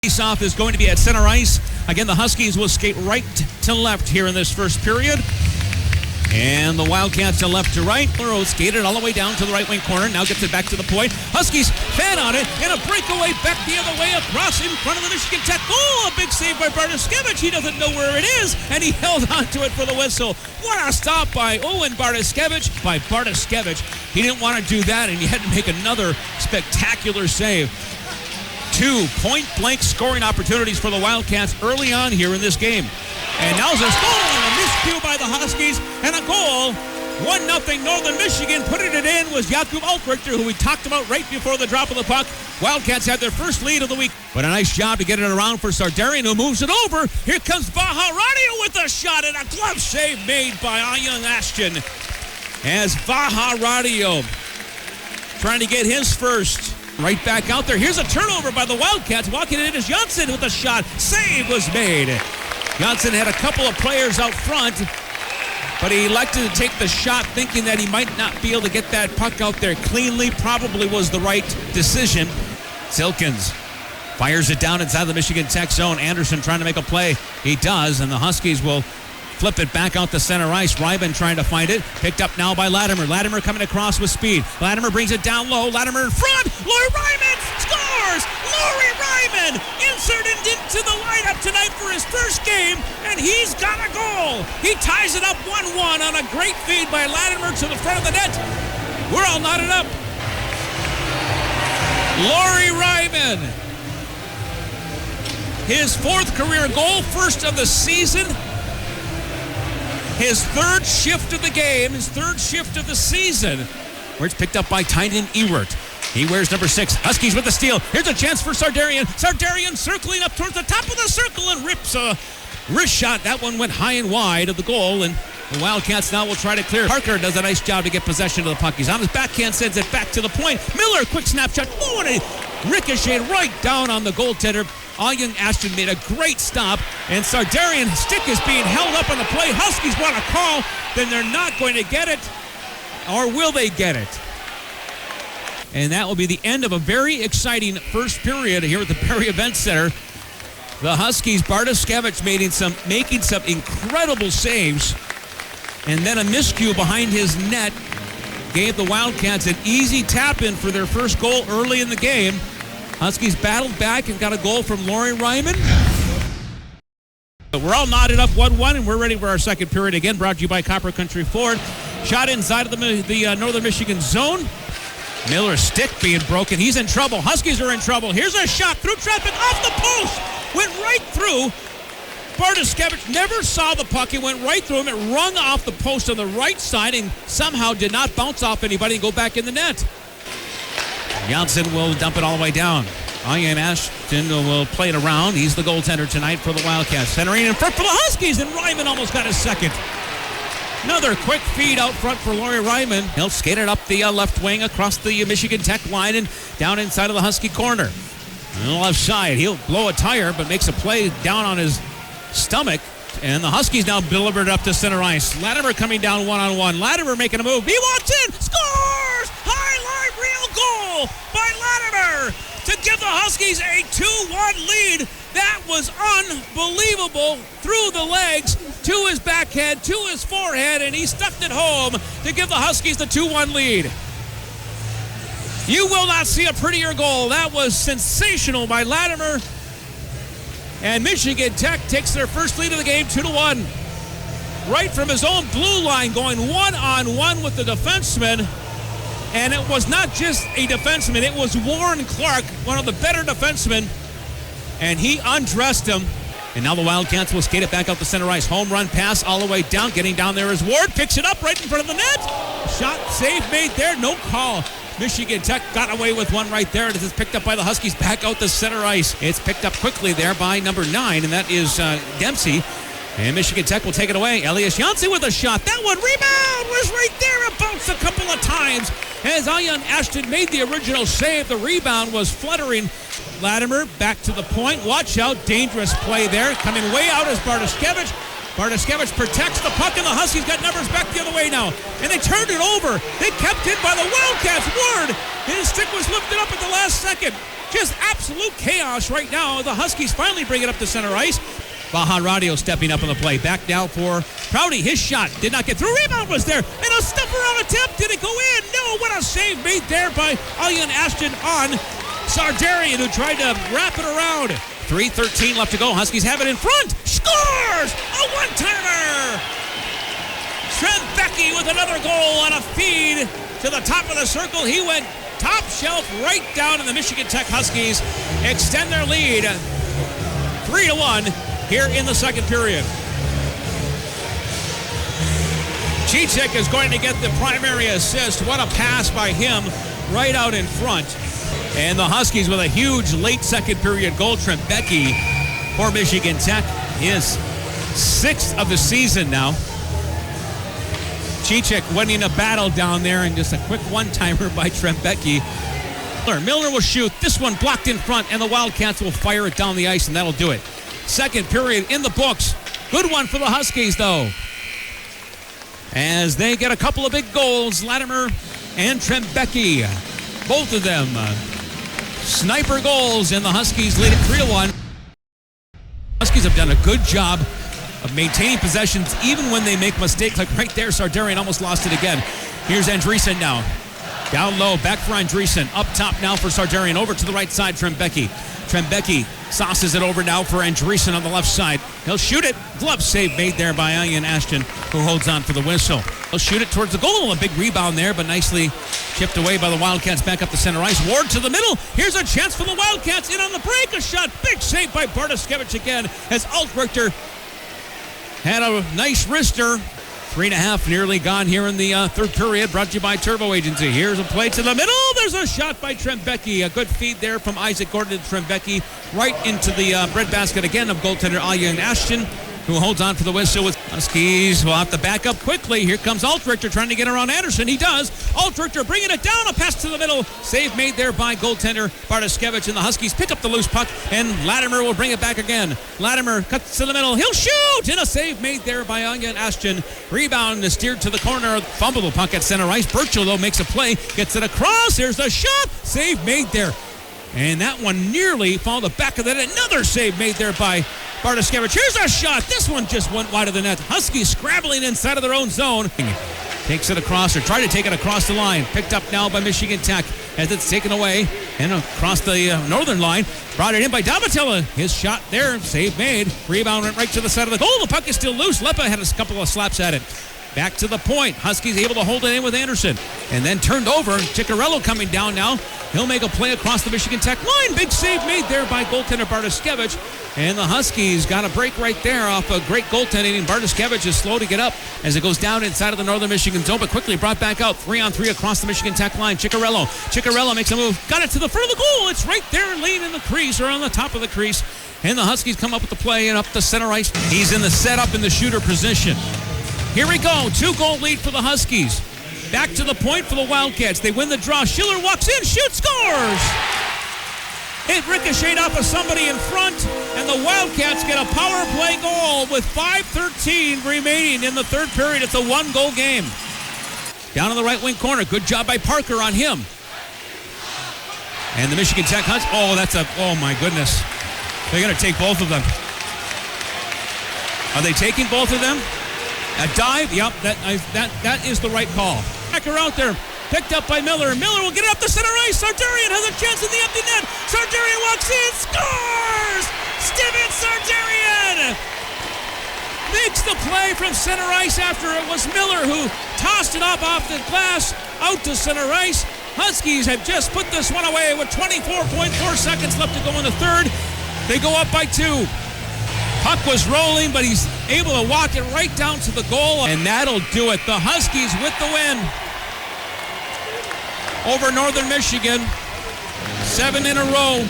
Face-off is going to be at center ice. Again, the Huskies will skate right to left here in this first period. And the Wildcats to left to right. Burrow skated all the way down to the right wing corner. Now gets it back to the point. Huskies fan on it. And a breakaway back the other way across in front of the Michigan Tech. Oh, a big save by Bartoskevich. He doesn't know where it is. And he held on to it for the whistle. What a stop by Owen Bartoskevich. He didn't want to do that, and he had to make another spectacular save. 2 point-blank scoring opportunities for the Wildcats early on here in this game. And now there's a miscue by the Huskies, and a goal. 1-0 Northern Michigan. Putting it in was Jakub Altrichter, who we talked about right before the drop of the puck. Wildcats had their first lead of the week. But a nice job to get it around for Sardarian, who moves it over. Here comes Vaha Radio with a shot, and a glove save made by Ayun Ashton. As Vaha Radio trying to get his first. Right back out there. Here's a turnover by the Wildcats. Walking in is Janssen with a shot. Save was made. Janssen had a couple of players out front, but he elected to take the shot thinking that he might not be able to get that puck out there cleanly. Probably was the right decision. Silkins fires it down inside the Michigan Tech zone. Anderson trying to make a play. He does, and the Huskies will flip it back out to center ice. Raiman trying to find it. Picked up now by Latimer. Latimer coming across with speed. Latimer brings it down low. Latimer in front. Lauri Raiman scores! Lauri Raiman inserted into the lineup tonight for his first game, and he's got a goal. He ties it up 1-1 on a great feed by Latimer to the front of the net. We're all knotted up. Lauri Raiman. His 4th career goal, first of the season. His 3rd shift of the game, his 3rd shift of the season, where it's picked up by Tynan Ewert. He wears number 6. Huskies with the steal. Here's a chance for Sardarian. Sardarian circling up towards the top of the circle and rips a wrist shot. That one went high and wide of the goal, and the Wildcats now will try to clear. Parker does a nice job to get possession of the puck. He's on his backhand, sends it back to the point. Miller, quick snapshot. Oh, and it ricocheted right down on the goaltender. Ayun Ashton made a great stop, and Sardarian's stick is being held up on the play. Huskies want a call, then they're not going to get it, or will they get it? And that will be the end of a very exciting first period here at the Perry Event Center. The Huskies, Bartoskevich making some incredible saves, and then a miscue behind his net gave the Wildcats an easy tap-in for their first goal early in the game. Huskies battled back and got a goal from Lauri Raiman. We're all knotted up 1-1, and we're ready for our second period again, brought to you by Copper Country Ford. Shot inside of the Northern Michigan zone. Miller's stick being broken. He's in trouble. Huskies are in trouble. Here's a shot through traffic off the post. Went right through. Bartoskevich never saw the puck. It went right through him. It rung off the post on the right side and somehow did not bounce off anybody and go back in the net. Janssen will dump it all the way down. Ayun Ashton will play it around. He's the goaltender tonight for the Wildcats. Centering in front for the Huskies, and Raiman almost got his second. Another quick feed out front for Lauri Raiman. He'll skate it up the left wing across the Michigan Tech line and down inside of the Husky corner. On the left side, he'll blow a tire, but makes a play down on his stomach. And the Huskies now delivered it up to center ice. Latimer coming down one-on-one. Latimer making a move. He walks in, scores! Highlight reel goal by Latimer to give the Huskies a 2-1 lead. That was unbelievable. Through the legs, to his backhand, to his forehead, and he stuffed it home to give the Huskies the 2-1 lead. You will not see a prettier goal. That was sensational by Latimer. And Michigan Tech takes their first lead of the game, 2-1. Right from his own blue line, going one-on-one with the defenseman. And it was not just a defenseman, it was Warren Clark, one of the better defensemen. And he undressed him. And now the Wildcats will skate it back out the center ice. Home run pass all the way down. Getting down there is Ward. Picks it up right in front of the net. Shot save made there. No call. Michigan Tech got away with one right there. It is picked up by the Huskies back out the center ice. It's picked up quickly there by number 9, and that is Dempsey. And Michigan Tech will take it away. Elias Janssen with a shot. That one rebound was right there. It bounced a couple of times. As Ayun Ashton made the original save, the rebound was fluttering. Latimer back to the point. Watch out. Dangerous play there. Coming way out is Bartoskevich. Bartoskevich protects the puck, and the Huskies got numbers back the other way now. And they turned it over. They kept it by the Wildcats. Ward, his stick was lifted up at the last second. Just absolute chaos right now. The Huskies finally bring it up to center ice. Baja Radio stepping up on the play. Back now for Prouty. His shot did not get through. Rebound was there. And a step-around attempt. Did it go in? No. What a save made there by Alyan Ashton on Sardarian, who tried to wrap it around. 3:13 left to go. Huskies have it in front. Scores! A one-timer! Trent Becky with another goal on a feed to the top of the circle. He went top shelf right down, and the Michigan Tech Huskies extend their lead 3-1 here in the second period. Cicek is going to get the primary assist. What a pass by him right out in front. And the Huskies with a huge late second period goal. Trent Becky for Michigan Tech, his 6th of the season now. Cicek winning a battle down there, and just a quick one-timer by Trent Becky. Miller will shoot. This one blocked in front, and the Wildcats will fire it down the ice, and that'll do it. Second period in the books. Good one for the Huskies, though, as they get a couple of big goals. Latimer and Trent Becky, both of them sniper goals, and the Huskies lead it 3-1. Huskies have done a good job of maintaining possessions even when they make mistakes. Like right there, Sardarian almost lost it again. Here's Andreessen now. Down low, back for Andreessen. Up top now for Sardarian. Over to the right side, Trent Becky. Trent Becky sauces it over now for Andreessen on the left side. He'll shoot it. Glove save made there by Alyan Ashton, who holds on for the whistle. He'll shoot it towards the goal. A big rebound there, but nicely chipped away by the Wildcats back up the center ice. Ward to the middle. Here's a chance for the Wildcats. In on the break. A shot. Big save by Bartoskevich again as Altrichter had a nice wrister. 3.5 nearly gone here in the third period. Brought to you by Turbo Agency. Here's a play to the middle. There's a shot by Trent Becky. A good feed there from Isaac Gordon to Trent Becky. Right into the breadbasket again of goaltender Alyan Ashton, who holds on for the whistle. With Huskies will have to back up quickly. Here comes Altrichter trying to get around Anderson. He does. Altrichter bringing it down. A pass to the middle. Save made there by goaltender Bartoskevich. And the Huskies pick up the loose puck. And Latimer will bring it back again. Latimer cuts to the middle. He'll shoot. And a save made there by Alyan Ashton. Rebound is steered to the corner. Fumble the puck at center ice. Burchell, though, makes a play. Gets it across. There's the shot. Save made there. And that one nearly followed the back of that. Another save made there by Bartoskevich. Here's a shot. This one just went wide of the net. Huskies scrabbling inside of their own zone. Takes it across, or tried to take it across the line. Picked up now by Michigan Tech as it's taken away and across the northern line. Brought it in by Davatella. His shot there. Save made. Rebound went right to the side of the goal. The puck is still loose. Lepa had a couple of slaps at it. Back to the point. Huskies able to hold it in with Anderson. And then turned over. Ciccarello coming down now. He'll make a play across the Michigan Tech line. Big save made there by goaltender Bartoskevich. And the Huskies got a break right there off a great goaltending. And Bartoskevich is slow to get up as it goes down inside of the northern Michigan zone, but quickly brought back out. 3-on-3 across the Michigan Tech line. Ciccarello. Ciccarello makes a move. Got it to the front of the goal. It's right there laying in the crease, or on the top of the crease. And the Huskies come up with the play and up the center ice. He's in the setup in the shooter position. Here we go. 2-goal lead for the Huskies. Back to the point for the Wildcats. They win the draw. Schiller walks in, shoots, scores! It ricocheted off of somebody in front, and the Wildcats get a power play goal with 5:13 remaining in the third period. It's a 1-goal game. Down in the right wing corner. Good job by Parker on him. And the Michigan Tech Huskies. Oh my goodness. They're going to take both of them. Are they taking both of them? A dive? Yep, that is the right call. Backer out there, picked up by Miller. Miller will get it up the center ice. Sardarian has a chance in the empty net. Sardarian walks in, scores! Steven Sardarian makes the play from center ice after it was Miller who tossed it up off the glass out to center ice. Huskies have just put this one away with 24.4 seconds left to go in the third. They go up by 2. Puck was rolling, but he's able to walk it right down to the goal, and that'll do it. The Huskies with the win over Northern Michigan. 7 in a row.